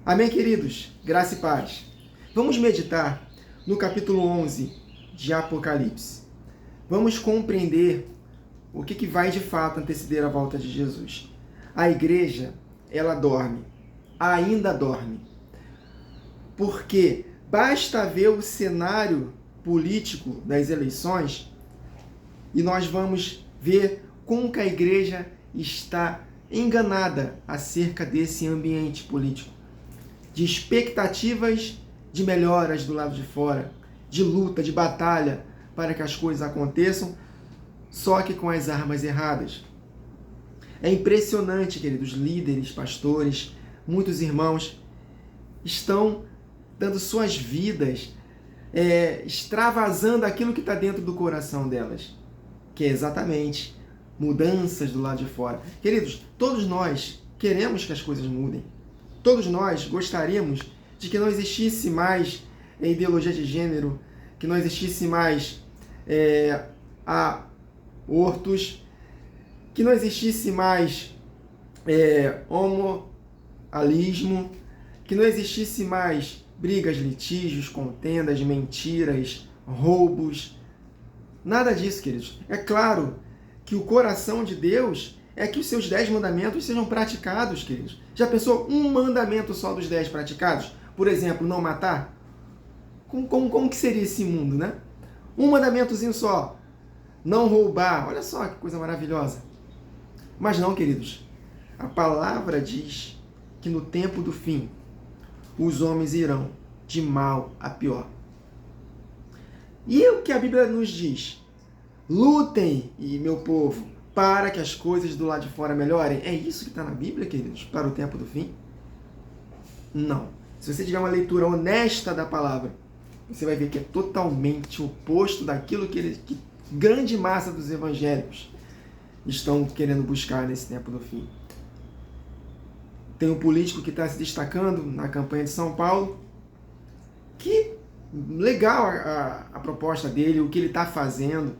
Amém, queridos? Graça e paz. Vamos meditar no capítulo 11 de Apocalipse. Vamos compreender o que vai de fato anteceder a volta de Jesus. A igreja, ela dorme, ainda dorme. Porque basta ver o cenário político das eleições e nós vamos ver como que a igreja está enganada acerca desse ambiente político, de expectativas de melhoras do lado de fora, de luta, de batalha para que as coisas aconteçam, só que com as armas erradas. É impressionante, queridos líderes, pastores, muitos irmãos estão dando suas vidas, extravasando aquilo que está dentro do coração delas, que é exatamente mudanças do lado de fora. Queridos, todos nós queremos que as coisas mudem. Todos nós gostaríamos de que não existisse mais ideologia de gênero, que não existisse mais abortos, que não existisse mais homoalismo, que não existisse mais brigas, litígios, contendas, mentiras, roubos. Nada disso, queridos. É claro que o coração de Deus é que os seus 10 mandamentos sejam praticados, queridos. Já pensou um mandamento só dos 10 praticados? Por exemplo, não matar? Como que seria esse mundo, né? Um mandamentozinho só. Não roubar. Olha só que coisa maravilhosa. Mas não, queridos. A palavra diz que no tempo do fim, os homens irão de mal a pior. E o que a Bíblia nos diz? Lutem, meu povo, para que as coisas do lado de fora melhorem. É isso que está na Bíblia, queridos, para o tempo do fim? Não. Se você tiver uma leitura honesta da palavra, você vai ver que é totalmente o oposto daquilo que grande massa dos evangélicos estão querendo buscar nesse tempo do fim. Tem um político que está se destacando na campanha de São Paulo, que legal a proposta dele, o que ele está fazendo,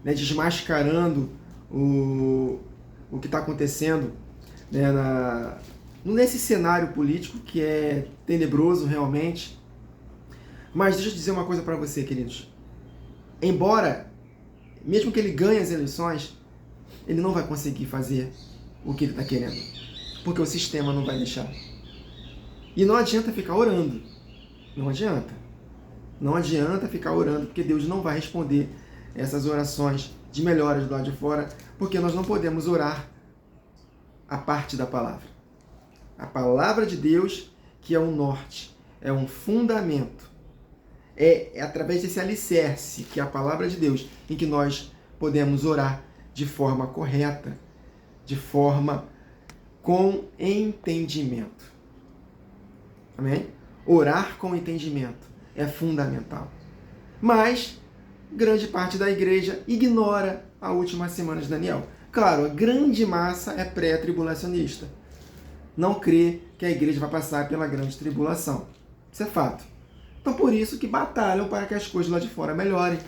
né, desmascarando o que está acontecendo, né, nesse cenário político que é tenebroso realmente. Mas deixa eu dizer uma coisa para você, queridos. Embora, mesmo que ele ganhe as eleições, ele não vai conseguir fazer o que ele está querendo, porque o sistema não vai deixar. E não adianta ficar orando. Não adianta. Não adianta ficar orando, porque Deus não vai responder essas orações de melhoras do lado de fora, porque nós não podemos orar a parte da palavra. A palavra de Deus, que é um norte, é um fundamento. É através desse alicerce, que é a palavra de Deus, em que nós podemos orar de forma correta, de forma com entendimento. Amém? Orar com entendimento é fundamental. Mas grande parte da igreja ignora a última semana de Daniel. Claro, a grande massa é pré-tribulacionista. Não crê que a igreja vai passar pela grande tribulação. Isso é fato. Então, por isso que batalham para que as coisas lá de fora melhorem.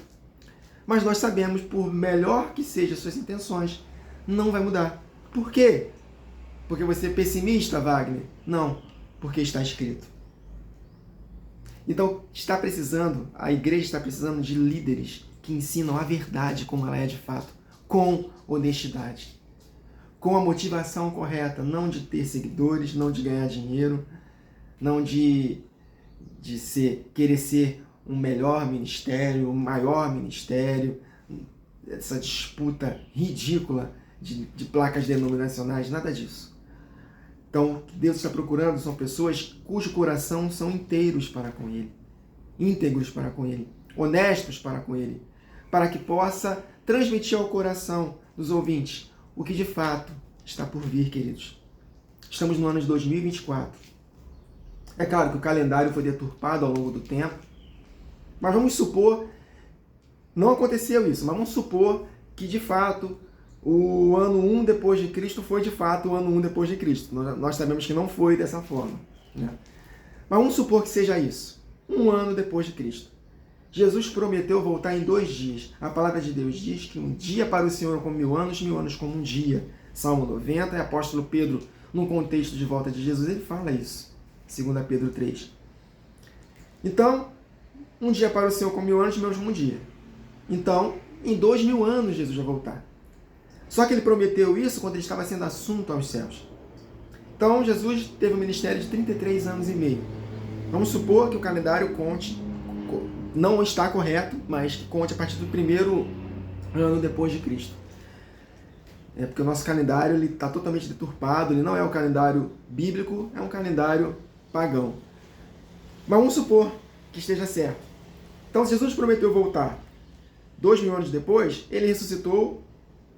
Mas nós sabemos, por melhor que sejam suas intenções, não vai mudar. Por quê? Porque você é pessimista, Wagner? Não, porque está escrito. Então, a igreja está precisando de líderes que ensinam a verdade como ela é de fato, com honestidade, com a motivação correta, não de ter seguidores, não de ganhar dinheiro, não de querer ser um melhor ministério, um maior ministério, essa disputa ridícula de placas denominacionais, nada disso. Então, o que Deus está procurando são pessoas cujo coração são inteiros para com Ele, íntegros para com Ele, honestos para com Ele, para que possa transmitir ao coração dos ouvintes o que de fato está por vir, queridos. Estamos no ano de 2024. É claro que o calendário foi deturpado ao longo do tempo, mas vamos supor, não aconteceu isso, mas vamos supor que de fato o ano 1 depois de Cristo foi de fato o ano 1 depois de Cristo. Nós sabemos que não foi dessa forma, né? Mas vamos supor que seja isso. Um ano depois de Cristo. Jesus prometeu voltar em 2 dias. A palavra de Deus diz que um dia para o Senhor é como 1000 anos como um dia. Salmo 90, e apóstolo Pedro, no contexto de volta de Jesus, ele fala isso. 2 Pedro 3. Então, um dia para o Senhor com 1000 anos, mesmo um dia. Então, em 2000 anos, Jesus vai voltar. Só que ele prometeu isso quando ele estava sendo assunto aos céus. Então, Jesus teve um ministério de 33 anos e meio. Vamos supor que o calendário conte, não está correto, mas que conte a partir do primeiro ano depois de Cristo. É porque o nosso calendário está totalmente deturpado, ele não é um calendário bíblico, é um calendário pagão. Mas vamos supor que esteja certo. Então, se Jesus prometeu voltar 2000 anos depois, ele ressuscitou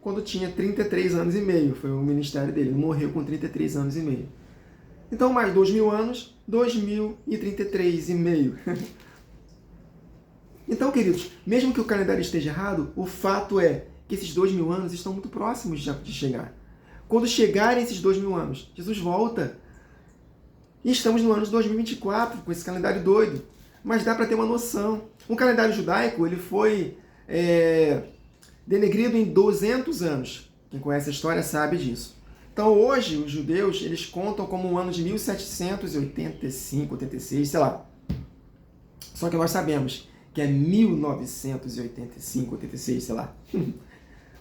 quando tinha 33 anos e meio. Foi o ministério dele. Ele morreu com 33 anos e meio. Então, mais 2000 anos, 2033 e meio. Então, queridos, mesmo que o calendário esteja errado, o fato é que esses 2000 anos estão muito próximos de chegar. Quando chegarem esses 2000 anos, Jesus volta. E estamos no ano de 2024, com esse calendário doido. Mas dá para ter uma noção. O calendário judaico ele foi denegrido em 200 anos. Quem conhece a história sabe disso. Então hoje os judeus eles contam como um ano de 1785, 86, sei lá. Só que nós sabemos que é 1985, 86, sei lá.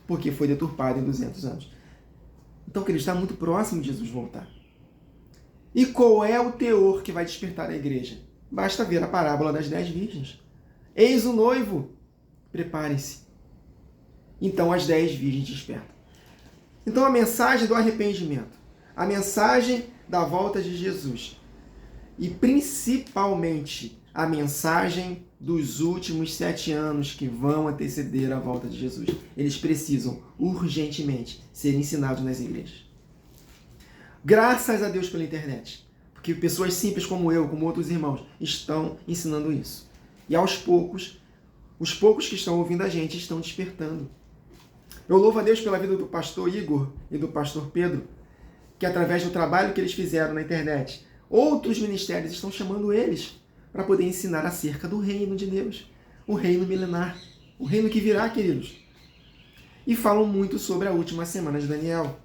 Porque foi deturpado em 200 anos. Então, que ele está muito próximo de Jesus voltar. E qual é o teor que vai despertar a igreja? Basta ver a parábola das 10 virgens. Eis o noivo, preparem-se. Então as 10 virgens despertam. Então a mensagem do arrependimento, a mensagem da volta de Jesus e principalmente a mensagem dos últimos 7 anos que vão anteceder a volta de Jesus. Eles precisam urgentemente ser ensinados nas igrejas. Graças a Deus pela internet, porque pessoas simples como eu, como outros irmãos, estão ensinando isso. E aos poucos, os poucos que estão ouvindo a gente estão despertando. Eu louvo a Deus pela vida do pastor Igor e do pastor Pedro, que através do trabalho que eles fizeram na internet, outros ministérios estão chamando eles para poder ensinar acerca do reino de Deus, o reino milenar, o reino que virá, queridos. E falam muito sobre a última semana de Daniel.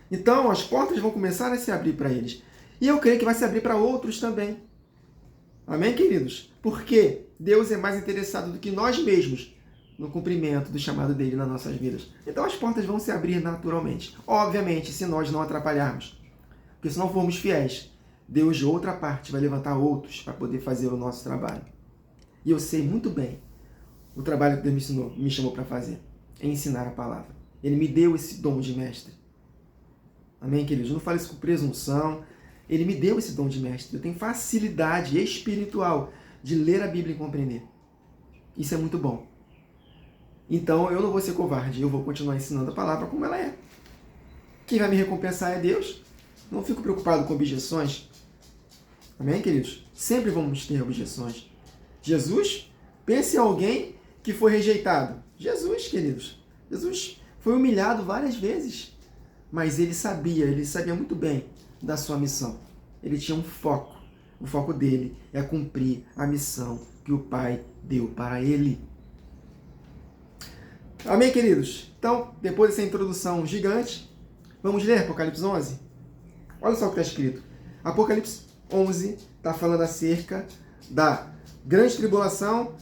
Então, as portas vão começar a se abrir para eles. E eu creio que vai se abrir para outros também. Amém, queridos? Porque Deus é mais interessado do que nós mesmos no cumprimento do chamado dele nas nossas vidas. Então as portas vão se abrir naturalmente. Obviamente, se nós não atrapalharmos. Porque se não formos fiéis, Deus de outra parte vai levantar outros para poder fazer o nosso trabalho. E eu sei muito bem o trabalho que Deus me chamou para fazer. É ensinar a palavra. Ele me deu esse dom de mestre. Amém, queridos? Eu não falo isso com presunção. Ele me deu esse dom de mestre. Eu tenho facilidade espiritual de ler a Bíblia e compreender. Isso é muito bom. Então, eu não vou ser covarde. Eu vou continuar ensinando a palavra como ela é. Quem vai me recompensar é Deus. Não fico preocupado com objeções. Amém, queridos? Sempre vamos ter objeções. Jesus, pense em alguém que foi rejeitado. Jesus, queridos. Jesus foi humilhado várias vezes. Mas ele sabia muito bem da sua missão. Ele tinha um foco. O foco dele é cumprir a missão que o Pai deu para ele. Amém, queridos? Então, depois dessa introdução gigante, vamos ler Apocalipse 11? Olha só o que está escrito. Apocalipse 11 está falando acerca da grande tribulação,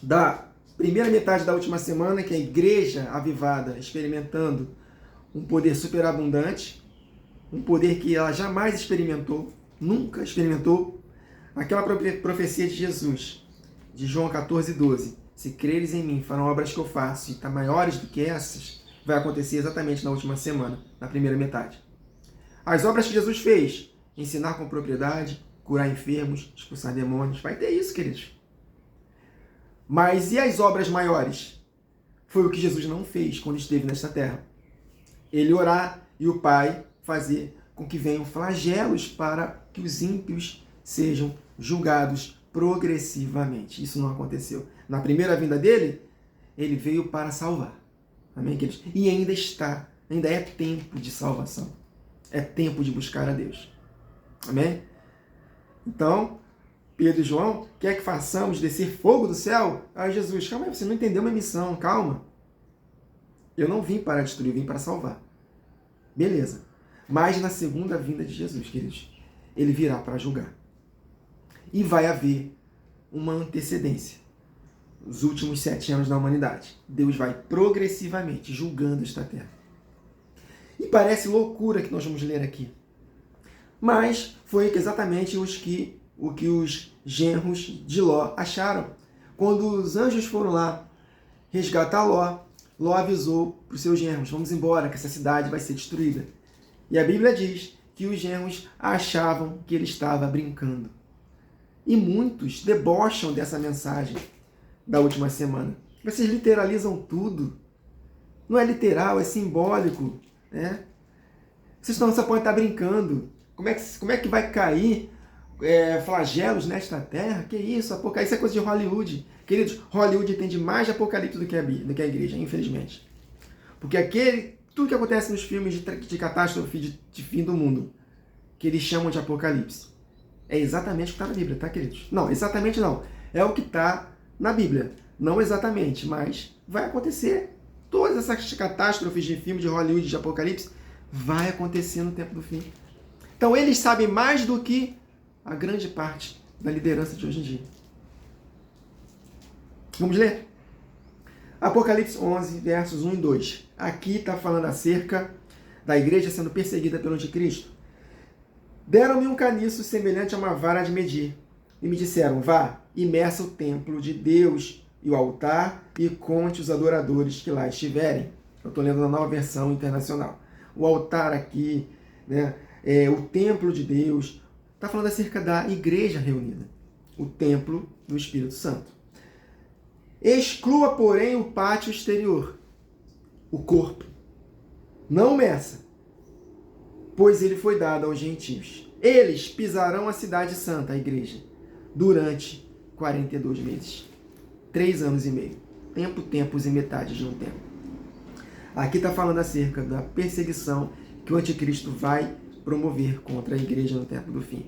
da primeira metade da última semana, que é a igreja avivada experimentando um poder superabundante, um poder que ela jamais experimentou, nunca experimentou. Aquela profecia de Jesus, de João 14:12. Se creres em mim, farão obras que eu faço, e tá maiores do que essas, vai acontecer exatamente na última semana, na primeira metade. As obras que Jesus fez, ensinar com propriedade, curar enfermos, expulsar demônios, vai ter isso, queridos. Mas e as obras maiores? Foi o que Jesus não fez quando esteve nesta terra. Ele orar e o Pai fazer com que venham flagelos para que os ímpios sejam julgados progressivamente. Isso não aconteceu. Na primeira vinda dele, ele veio para salvar. Amém, queridos? E ainda é tempo de salvação. É tempo de buscar a Deus. Amém? Então, Pedro e João, quer que façamos descer fogo do céu? Ah, Jesus, calma aí, você não entendeu minha missão, calma. Eu não vim para destruir, eu vim para salvar. Beleza. Mas na segunda vinda de Jesus, queridos, ele virá para julgar. E vai haver uma antecedência. Os últimos 7 anos da humanidade. Deus vai progressivamente julgando esta terra. E parece loucura que nós vamos ler aqui. Mas foi exatamente o que os genros de Ló acharam. Quando os anjos foram lá resgatar Ló, Ló avisou para os seus genros: vamos embora, que essa cidade vai ser destruída. E a Bíblia diz que os genros achavam que ele estava brincando. E muitos debocham dessa mensagem da última semana. Vocês literalizam tudo. Não é literal, é simbólico. Né? Vocês só podem estar brincando. Como é que vai cair flagelos nesta terra? Que isso? Apocalipse é coisa de Hollywood. Queridos, Hollywood entende mais de Apocalipse do que a igreja, infelizmente. Porque tudo que acontece nos filmes de catástrofe, de fim do mundo, que eles chamam de Apocalipse, é exatamente o que está na Bíblia, tá, queridos? Não, exatamente não. É o que está na Bíblia. Não exatamente, mas vai acontecer. Todas essas catástrofes de filme de Hollywood, de Apocalipse, vai acontecer no tempo do fim. Então eles sabem mais do que a grande parte da liderança de hoje em dia. Vamos ler? Apocalipse 11, versos 1 e 2. Aqui está falando acerca da igreja sendo perseguida pelo anticristo. Deram-me um caniço semelhante a uma vara de medir, e me disseram: vá, e meça o templo de Deus e o altar, e conte os adoradores que lá estiverem. Eu estou lendo na Nova Versão Internacional. O altar aqui, né, o templo de Deus, está falando acerca da igreja reunida, o templo do Espírito Santo. Exclua, porém, o pátio exterior, o corpo. Não meça, pois ele foi dado aos gentios. Eles pisarão a cidade santa, a igreja, durante 42 meses. 3 anos e meio. Tempos e metade de um tempo. Aqui está falando acerca da perseguição que o anticristo vai promover contra a igreja no tempo do fim.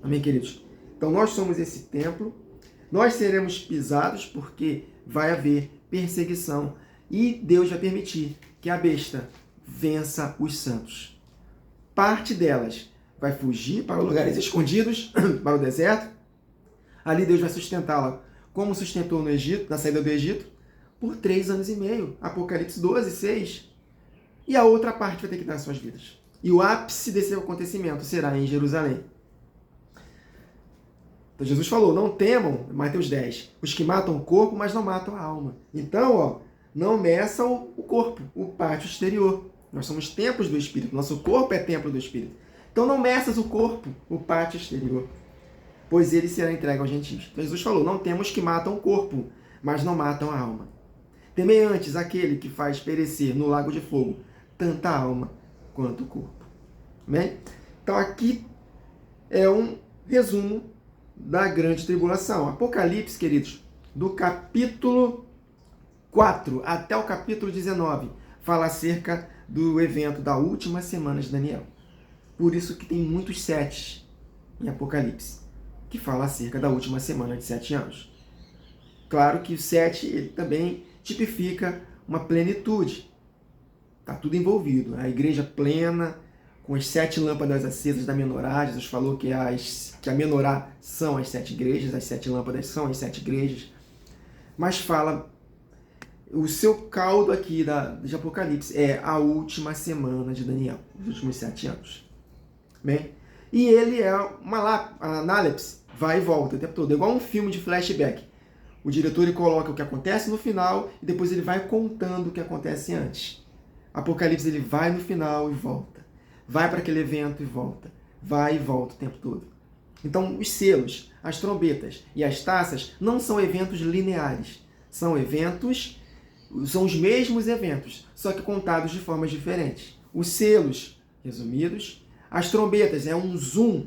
Amém, queridos? Então nós somos esse templo, nós seremos pisados porque vai haver perseguição e Deus vai permitir que a besta vença os santos. Parte delas vai fugir para lugares escondidos, para o deserto. Ali Deus vai sustentá-la, como sustentou no Egito, na saída do Egito, por 3 anos e meio. Apocalipse 12, 6. E a outra parte vai ter que dar suas vidas. E o ápice desse acontecimento será em Jerusalém. Então Jesus falou: não temam, Mateus 10, os que matam o corpo, mas não matam a alma. Então, não meçam o corpo, o pátio exterior. Nós somos templos do Espírito, nosso corpo é templo do Espírito. Então não meças o corpo, o pátio exterior, pois ele será entregue aos gentios. Então, Jesus falou: não temos que matam o corpo, mas não matam a alma. Temei antes aquele que faz perecer no lago de fogo tanta alma quanto o corpo. Amém? Então aqui é um resumo da grande tribulação. Apocalipse, queridos, do capítulo 4 até o capítulo 19, fala acerca do evento da última semana de Daniel. Por isso que tem muitos 7 em Apocalipse, que fala acerca da última semana de 7 anos. Claro que o 7 ele também tipifica uma plenitude. Está tudo envolvido. A igreja plena, com as 7 lâmpadas acesas da menorá. Jesus falou que a menorá são as 7 igrejas, as 7 lâmpadas são as 7 igrejas. Mas fala, o seu caldo aqui de Apocalipse é a última semana de Daniel, os últimos 7 anos. Bem, e ele é uma análepse, vai e volta o tempo todo, é igual um filme de flashback. O diretor ele coloca o que acontece no final e depois ele vai contando o que acontece antes. Apocalipse ele vai no final e volta. Vai para aquele evento e volta. Vai e volta o tempo todo. Então os selos, as trombetas e as taças não são eventos lineares. São os mesmos eventos, só que contados de formas diferentes. Os selos, resumidos. As trombetas é um zoom.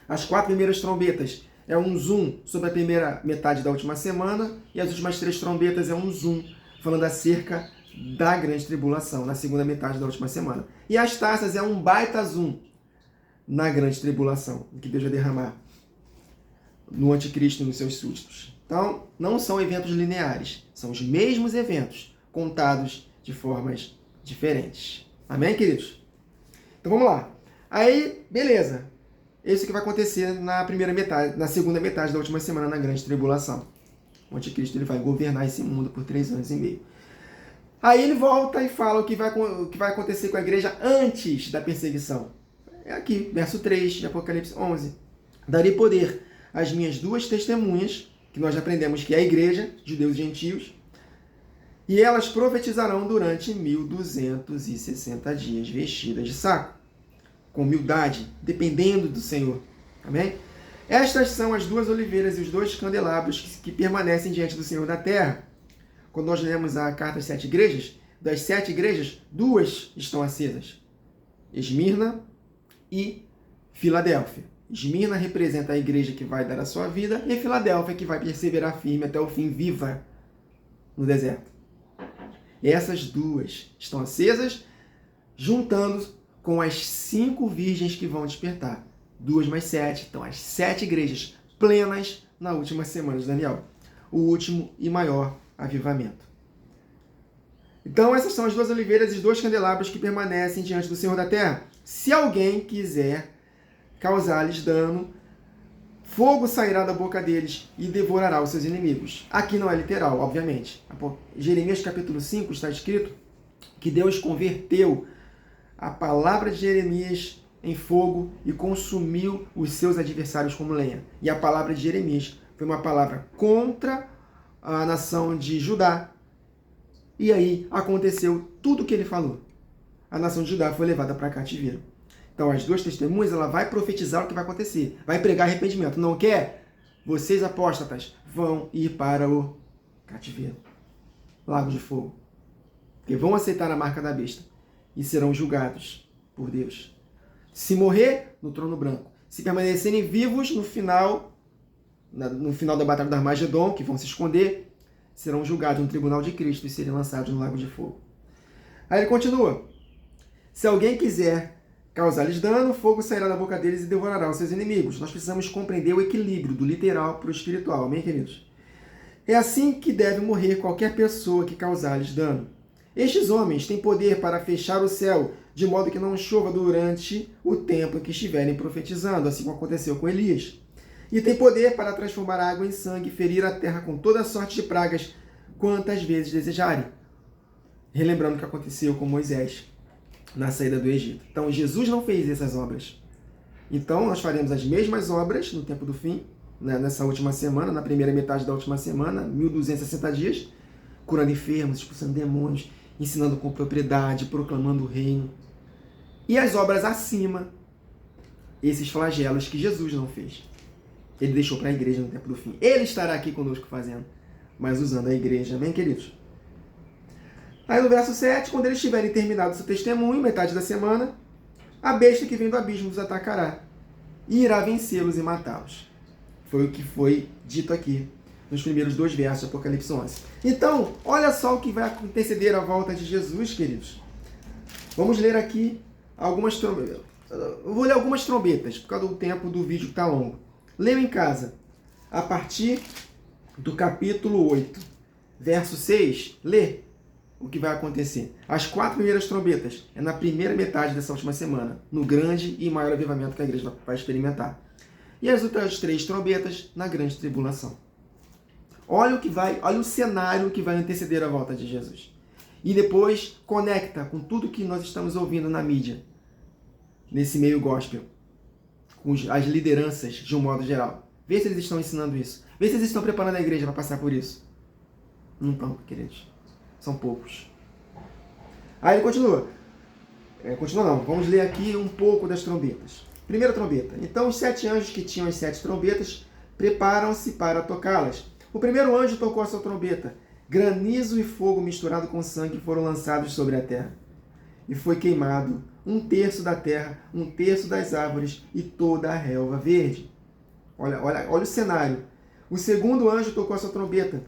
As 4 primeiras trombetas é um zoom sobre a primeira metade da última semana e as últimas 3 trombetas é um zoom falando acerca da grande tribulação, na segunda metade da última semana. E as taças é um baita zoom na grande tribulação, que Deus vai derramar no anticristo e nos seus súditos. Então, não são eventos lineares, são os mesmos eventos, contados de formas diferentes. Amém, queridos? Então vamos lá. Aí, beleza. Isso que vai acontecer na segunda metade da última semana, na grande tribulação. O anticristo ele vai governar esse mundo por 3 anos e meio. Aí ele volta e fala o que vai acontecer com a igreja antes da perseguição. É aqui, verso 3 de Apocalipse 11. Darei poder às minhas 2 testemunhas, que nós aprendemos que é a igreja, judeus e gentios, e elas profetizarão durante 1260 dias, vestidas de saco, com humildade, dependendo do Senhor. Amém? Estas são as 2 oliveiras e os 2 candelabros que permanecem diante do Senhor da terra. Quando nós lemos a carta às 7 igrejas, das 7 igrejas, 2 estão acesas. Esmirna e Filadélfia. Esmirna representa a igreja que vai dar a sua vida e Filadélfia que vai perseverar firme até o fim, viva no deserto. Essas 2 estão acesas, juntando com as 5 virgens que vão despertar. 2 mais 7, então as 7 igrejas plenas na última semana de Daniel. O último e maior avivamento. Então essas são as 2 oliveiras e os 2 candelabros que permanecem diante do Senhor da terra. Se alguém quiser causar-lhes dano, fogo sairá da boca deles e devorará os seus inimigos. Aqui não é literal, obviamente. Jeremias capítulo 5 está escrito que Deus converteu a palavra de Jeremias em fogo e consumiu os seus adversários como lenha. E a palavra de Jeremias foi uma palavra contra a nação de Judá. E aí aconteceu tudo o que ele falou. A nação de Judá foi levada para cativeiro. Então as 2 testemunhas, ela vai profetizar o que vai acontecer. Vai pregar arrependimento. Não quer? Vocês apóstatas vão ir para o cativeiro. Lago de fogo. Porque vão aceitar a marca da besta. E serão julgados por Deus. Se morrer, no trono branco. Se permanecerem vivos no final da Batalha do Armagedon, que vão se esconder, serão julgados no tribunal de Cristo e serem lançados no lago de fogo. Aí ele continua. Se alguém quiser causar-lhes dano, o fogo sairá da boca deles e devorará os seus inimigos. Nós precisamos compreender o equilíbrio do literal para o espiritual. Amém, queridos? É assim que deve morrer qualquer pessoa que causar-lhes dano. Estes homens têm poder para fechar o céu, de modo que não chova durante o tempo em que estiverem profetizando, assim como aconteceu com Elias. E tem poder para transformar a água em sangue e ferir a terra com toda sorte de pragas, quantas vezes desejarem. Relembrando o que aconteceu com Moisés na saída do Egito. Então, Jesus não fez essas obras. Então, nós faremos as mesmas obras no tempo do fim, nessa última semana, na primeira metade da última semana, 1260 dias, curando enfermos, expulsando demônios, ensinando com propriedade, proclamando o reino. E as obras acima, esses flagelos que Jesus não fez. Ele deixou para a igreja no tempo do fim. Ele estará aqui conosco fazendo, mas usando a igreja. Amém, queridos? Aí no verso 7, quando eles tiverem terminado seu testemunho, metade da semana, a besta que vem do abismo os atacará e irá vencê-los e matá-los. Foi o que foi dito aqui nos primeiros 2 versos de Apocalipse 11. Então, olha só o que vai anteceder a volta de Jesus, queridos. Vamos ler aqui algumas trombetas. Eu vou ler algumas trombetas, por causa do tempo do vídeo que está longo. Leio em casa, a partir do capítulo 8, verso 6, lê o que vai acontecer. As 4 primeiras trombetas é na primeira metade dessa última semana, no grande e maior avivamento que a igreja vai experimentar. E as outras 3 trombetas na grande tribulação. Olha o cenário que vai anteceder a volta de Jesus. E depois conecta com tudo que nós estamos ouvindo na mídia, nesse meio gospel, com as lideranças de um modo geral. Vê se eles estão ensinando isso. Vê se eles estão preparando a igreja para passar por isso. Não estão, queridos. São poucos. Aí ele continua. Continua não. Vamos ler aqui um pouco das trombetas. Primeira trombeta. Então os 7 anjos que tinham as 7 trombetas preparam-se para tocá-las. O primeiro anjo tocou a sua trombeta. Granizo e fogo misturado com sangue foram lançados sobre a terra. E foi queimado 1/3 da terra, 1/3 das árvores e toda a relva verde. Olha o cenário. O segundo anjo tocou a sua trombeta.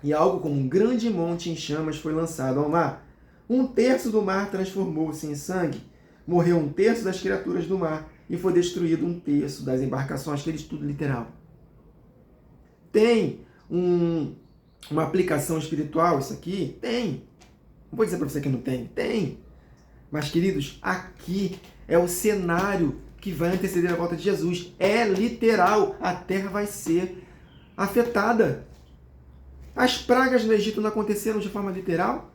E algo como um grande monte em chamas foi lançado ao mar. 1/3 do mar transformou-se em sangue. Morreu 1/3 das criaturas do mar e foi destruído 1/3 das embarcações. Aquele estudo literal. Tem uma aplicação espiritual isso aqui? Tem. Não vou dizer para você que não tem. Tem. Mas, queridos, aqui É o cenário que vai anteceder a volta de Jesus. É literal. A terra vai ser afetada. As pragas no Egito não aconteceram de forma literal?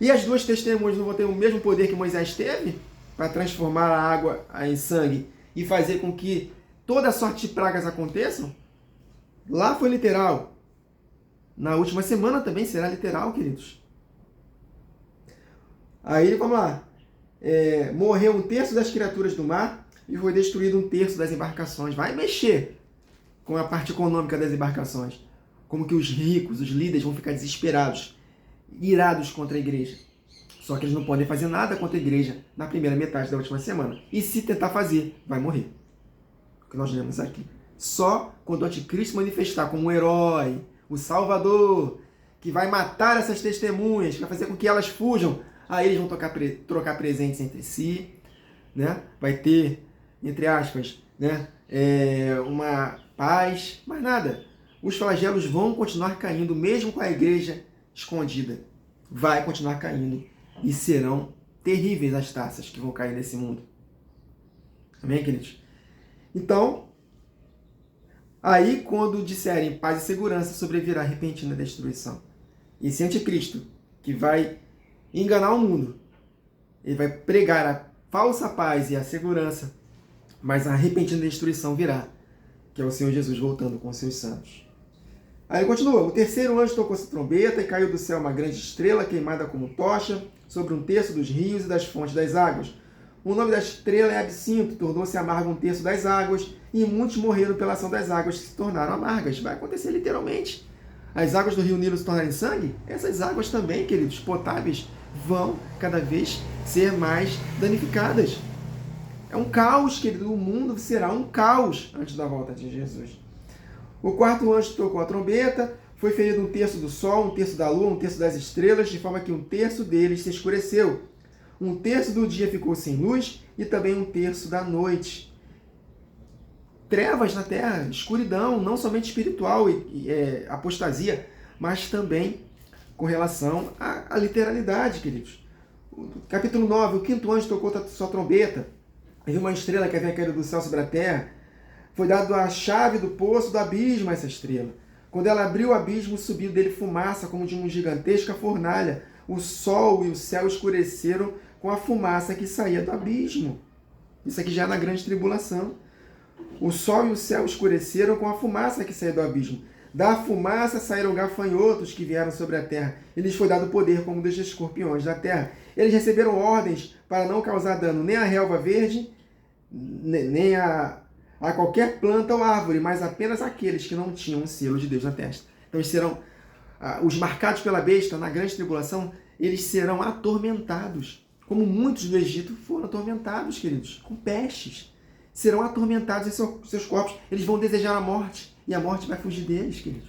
E as duas testemunhas não vão ter o mesmo poder que Moisés teve para transformar a água em sangue e fazer com que toda sorte de pragas aconteçam? Lá foi literal. Na última semana também será literal, queridos. Aí, vamos lá. Morreu 1/3 das criaturas do mar e foi destruído 1/3 das embarcações. Vai mexer com a parte econômica das embarcações. Como que os ricos, os líderes vão ficar desesperados, irados contra a igreja. Só que eles não podem fazer nada contra a igreja na primeira metade da última semana. E se tentar fazer, vai morrer. O que nós lemos aqui. Só quando o anticristo manifestar como um herói, o salvador, que vai matar essas testemunhas, que vai fazer com que elas fujam, aí eles vão trocar presentes entre si, né? Vai ter, entre aspas, né? Uma paz, mas nada. Os flagelos vão continuar caindo, mesmo com a igreja escondida. Vai continuar caindo. E serão terríveis as taças que vão cair nesse mundo. Amém, queridos? Então, aí quando disserem paz e segurança, sobrevirá repentina destruição. Esse anticristo, que vai enganar o mundo, ele vai pregar a falsa paz e a segurança, mas a repentina destruição virá, que é o Senhor Jesus voltando com os seus santos. Aí continua, o terceiro anjo tocou sua trombeta e caiu do céu uma grande estrela queimada como tocha sobre 1/3 dos rios e das fontes das águas. O nome da estrela é Absinto, tornou-se amargo 1/3 das águas e muitos morreram pela ação das águas que se tornaram amargas. Vai acontecer literalmente. As águas do rio Nilo se tornarem sangue, essas águas também, queridos, potáveis, vão cada vez ser mais danificadas. É um caos, querido, o mundo será um caos antes da volta de Jesus. O quarto anjo tocou a trombeta, foi ferido 1/3 do sol, 1/3 da lua, 1/3 das estrelas, de forma que 1/3 deles se escureceu. 1/3 do dia ficou sem luz e também 1/3 da noite. Trevas na terra, escuridão, não somente espiritual e apostasia, mas também com relação à literalidade, queridos. Capítulo 9, o quinto anjo tocou sua trombeta, viu uma estrela que havia caído do céu sobre a terra. Foi dado a chave do poço do abismo a essa estrela. Quando ela abriu o abismo, subiu dele fumaça como de uma gigantesca fornalha. O sol e o céu escureceram com a fumaça que saía do abismo. Isso aqui já é na grande tribulação. O sol e o céu escureceram com a fumaça que saía do abismo. Da fumaça saíram gafanhotos que vieram sobre a terra. E lhes foi dado poder como dos escorpiões da terra. Eles receberam ordens para não causar dano nem à relva verde, nem a qualquer planta ou árvore, mas apenas aqueles que não tinham um selo de Deus na testa. Então eles serão, os marcados pela besta na grande tribulação, eles serão atormentados, como muitos do Egito foram atormentados, queridos, com pestes. Serão atormentados em seus corpos, eles vão desejar a morte, e a morte vai fugir deles, queridos.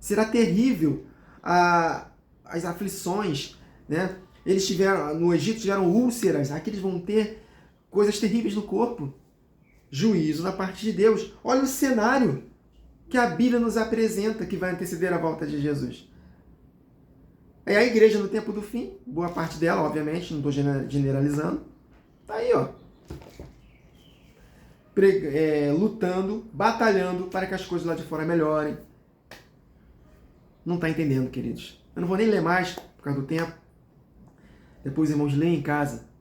Será terrível as aflições, né? Eles tiveram, no Egito tiveram úlceras, aqui eles vão ter coisas terríveis no corpo. Juízo da parte de Deus. Olha o cenário que a Bíblia nos apresenta que vai anteceder a volta de Jesus. É a igreja no tempo do fim, boa parte dela, obviamente, não estou generalizando. Está aí, ó. Lutando, batalhando para que as coisas lá de fora melhorem. Não está entendendo, queridos. Eu não vou nem ler mais, por causa do tempo. Depois, irmãos, leiam em casa.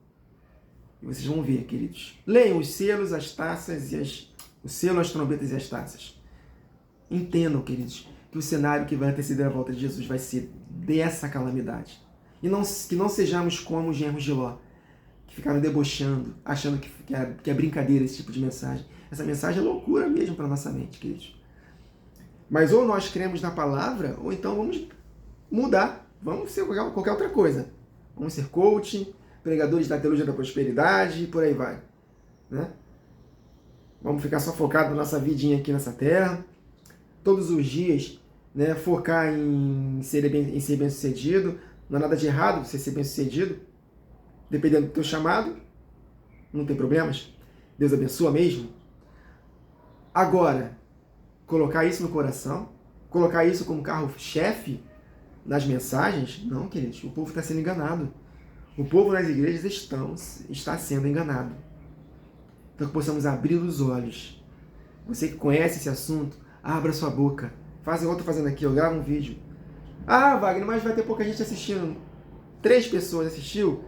E vocês vão ver, queridos. Leiam os selos, as taças, o selo, as trombetas e as taças. Entendam, queridos, que o cenário que vai anteceder a volta de Jesus vai ser dessa calamidade. E que não sejamos como os genros de Ló, que ficaram debochando, achando que é brincadeira esse tipo de mensagem. Essa mensagem é loucura mesmo para a nossa mente, queridos. Mas ou nós cremos na palavra, ou então vamos mudar. Vamos ser qualquer outra coisa. Vamos ser coaching, pregadores da teologia da prosperidade e por aí vai. Né? Vamos ficar só focados na nossa vidinha aqui nessa terra. Todos os dias, né, focar em ser bem-sucedido. Não há nada de errado você ser bem-sucedido. Dependendo do teu chamado, não tem problemas. Deus abençoa mesmo. Agora, colocar isso no coração, colocar isso como carro-chefe nas mensagens, não, queridos, o povo está sendo enganado. O povo nas igrejas está sendo enganado. Então que possamos abrir os olhos. Você que conhece esse assunto, abra sua boca. Faça igual eu estou fazendo aqui, eu gravo um vídeo. Ah, Wagner, mas vai ter pouca gente assistindo. 3 pessoas assistiu,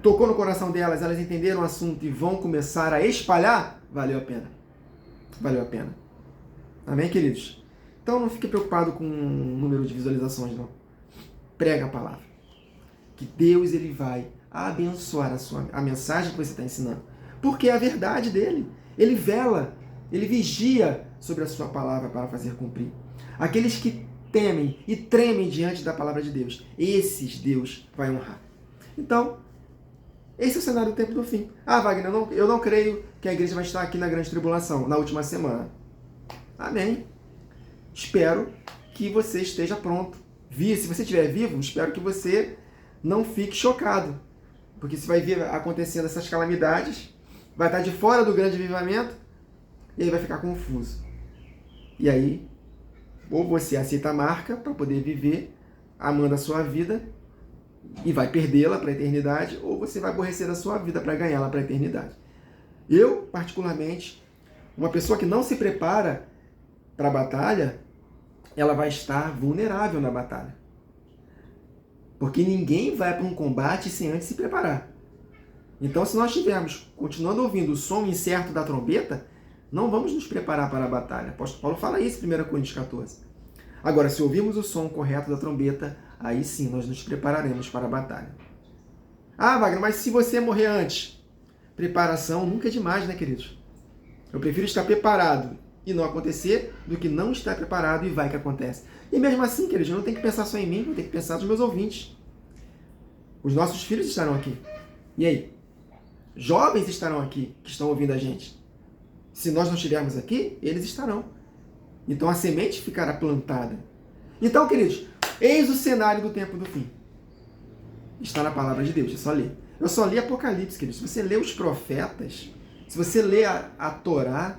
tocou no coração delas, elas entenderam o assunto e vão começar a espalhar. Valeu a pena. Valeu a pena. Amém, queridos? Então não fique preocupado com o número de visualizações, não. Prega a palavra. Que Deus ele vai abençoar a mensagem que você está ensinando. Porque é a verdade dele. Ele vela, ele vigia sobre a sua palavra para fazer cumprir. Aqueles que temem e tremem diante da palavra de Deus, esses Deus vai honrar. Então, esse é o cenário do tempo do fim. Ah, Wagner, eu não creio que a igreja vai estar aqui na grande tribulação, na última semana. Amém. Espero que você esteja pronto. Se você estiver vivo, espero que você não fique chocado. Porque você vai ver acontecendo essas calamidades, vai estar de fora do grande avivamento, e aí vai ficar confuso. E aí, ou você aceita a marca para poder viver amando a sua vida e vai perdê-la para a eternidade, ou você vai aborrecer a sua vida para ganhá-la para a eternidade. Eu, particularmente, uma pessoa que não se prepara para a batalha, ela vai estar vulnerável na batalha. Porque ninguém vai para um combate sem antes se preparar. Então, se nós estivermos continuando ouvindo o som incerto da trombeta, não vamos nos preparar para a batalha. O apóstolo Paulo fala isso em 1 Coríntios 14. Agora, se ouvirmos o som correto da trombeta, aí sim nós nos prepararemos para a batalha. Ah, Wagner, mas se você morrer antes? Preparação nunca é demais, né, queridos? Eu prefiro estar preparado e não acontecer do que não estar preparado e vai que acontece. E mesmo assim, queridos, eu não tenho que pensar só em mim, eu tenho que pensar nos meus ouvintes. Os nossos filhos estarão aqui. E aí? Jovens estarão aqui, que estão ouvindo a gente. Se nós não estivermos aqui, eles estarão. Então a semente ficará plantada. Então, queridos, eis o cenário do tempo do fim. Está na palavra de Deus, é só ler. Eu só li Apocalipse, queridos. Se você lê os profetas, se você lê a Torá,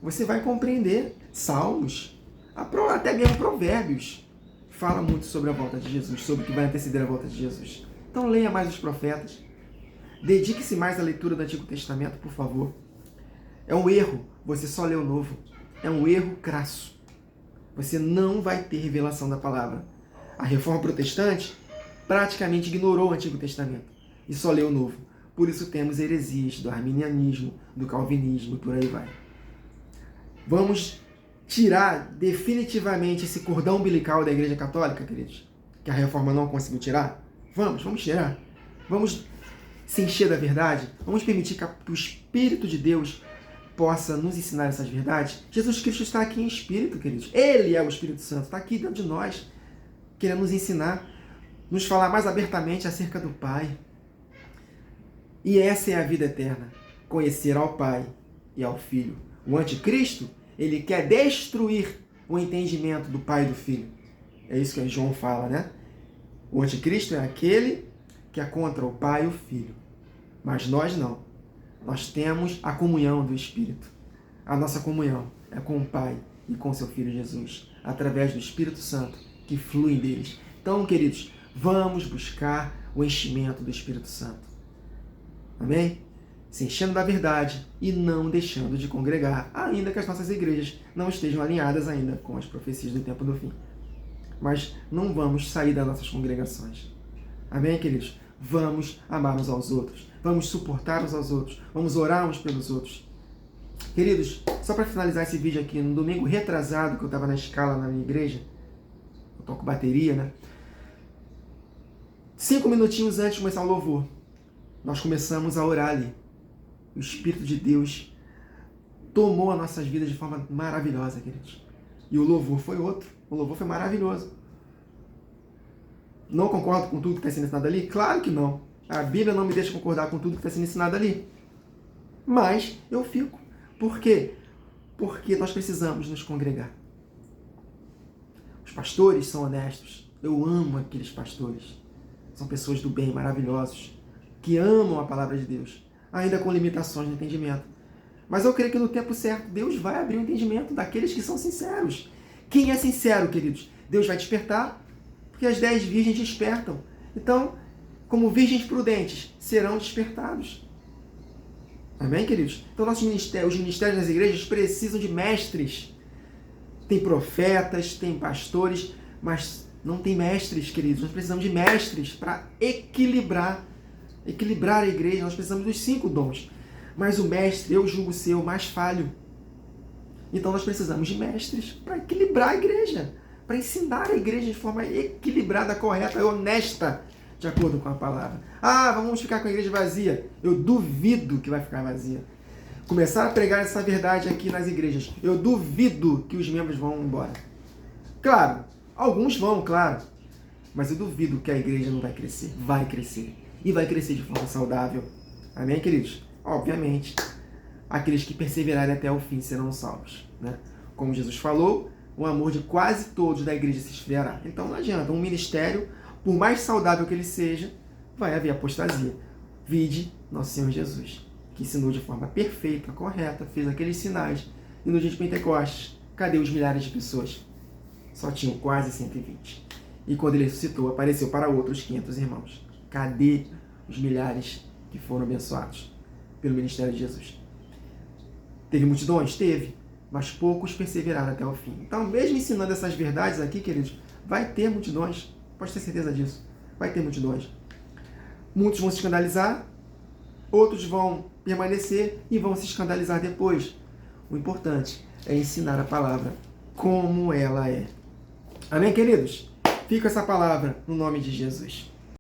você vai compreender. Salmos, até mesmo Provérbios, fala muito sobre a volta de Jesus, sobre o que vai anteceder a volta de Jesus. Então leia mais os profetas. Dedique-se mais à leitura do Antigo Testamento, por favor. É um erro você só ler o Novo. É um erro crasso. Você não vai ter revelação da palavra. A Reforma Protestante praticamente ignorou o Antigo Testamento e só leu o Novo. Por isso temos heresias do arminianismo, do calvinismo e por aí vai. Vamos tirar definitivamente esse cordão umbilical da Igreja Católica, queridos? Que a Reforma não conseguiu tirar? Vamos tirar. Vamos se encher da verdade. Vamos permitir que o Espírito de Deus possa nos ensinar essas verdades. Jesus Cristo está aqui em Espírito, queridos. Ele é o Espírito Santo, está aqui dentro de nós, querendo nos ensinar, nos falar mais abertamente acerca do Pai. E essa é a vida eterna, conhecer ao Pai e ao Filho. O anticristo, ele quer destruir o entendimento do Pai e do Filho. É isso que João fala, né? O anticristo é aquele que é contra o Pai e o Filho. Mas nós não. Nós temos a comunhão do Espírito. A nossa comunhão é com o Pai e com seu Filho Jesus, através do Espírito Santo que flui deles. Então, queridos, vamos buscar o enchimento do Espírito Santo. Amém? Se enchendo da verdade e não deixando de congregar, ainda que as nossas igrejas não estejam alinhadas ainda com as profecias do tempo do fim. Mas não vamos sair das nossas congregações. Amém, queridos? Vamos amar uns aos outros. Vamos suportar uns aos outros. Vamos orar uns pelos outros. Queridos, só para finalizar esse vídeo aqui, no domingo retrasado, que eu estava na escala na minha igreja, eu toco bateria, né? 5 minutinhos antes de começar o louvor, nós começamos a orar ali. O Espírito de Deus tomou as nossas vidas de forma maravilhosa, queridos. E o louvor foi outro. O louvor foi maravilhoso. Não concordo com tudo que está sendo ensinado ali? Claro que não. A Bíblia não me deixa concordar com tudo que está sendo ensinado ali. Mas eu fico. Por quê? Porque nós precisamos nos congregar. Os pastores são honestos. Eu amo aqueles pastores. São pessoas do bem, maravilhosos, que amam a palavra de Deus, ainda com limitações no entendimento. Mas eu creio que no tempo certo, Deus vai abrir o entendimento daqueles que são sinceros. Quem é sincero, queridos? Deus vai despertar, porque as 10 virgens despertam. Então, como virgens prudentes, serão despertados. Amém, queridos? Então, os ministérios das igrejas precisam de mestres. Tem profetas, tem pastores, mas não tem mestres, queridos. Nós precisamos de mestres para equilibrar a igreja. Nós precisamos dos 5 dons. Mas o mestre, eu julgo ser o mais falho. Então nós precisamos de mestres para equilibrar a igreja, para ensinar a igreja de forma equilibrada, correta e honesta, de acordo com a palavra. Vamos ficar com a igreja vazia. Eu duvido que vai ficar vazia. Começar a pregar essa verdade aqui nas igrejas, eu duvido que os membros vão embora. Claro, alguns vão, claro, mas eu duvido que a igreja não vai crescer. Vai crescer. E vai crescer de forma saudável. Amém, queridos? Obviamente, aqueles que perseverarem até o fim serão salvos, né? Como Jesus falou, o amor de quase todos da igreja se esfriará. Então não adianta, um ministério, por mais saudável que ele seja, vai haver apostasia. Vide nosso Senhor Jesus, que ensinou de forma perfeita, correta, fez aqueles sinais, e no dia de Pentecostes, cadê os milhares de pessoas? Só tinham quase 120. E quando ele ressuscitou, apareceu para outros 500 irmãos. Cadê os milhares que foram abençoados pelo ministério de Jesus? Teve multidões? Teve, mas poucos perseveraram até o fim. Então, mesmo ensinando essas verdades aqui, queridos, vai ter multidões, pode ter certeza disso, vai ter multidões. Muitos vão se escandalizar, outros vão permanecer e vão se escandalizar depois. O importante é ensinar a palavra como ela é. Amém, queridos? Fica essa palavra no nome de Jesus.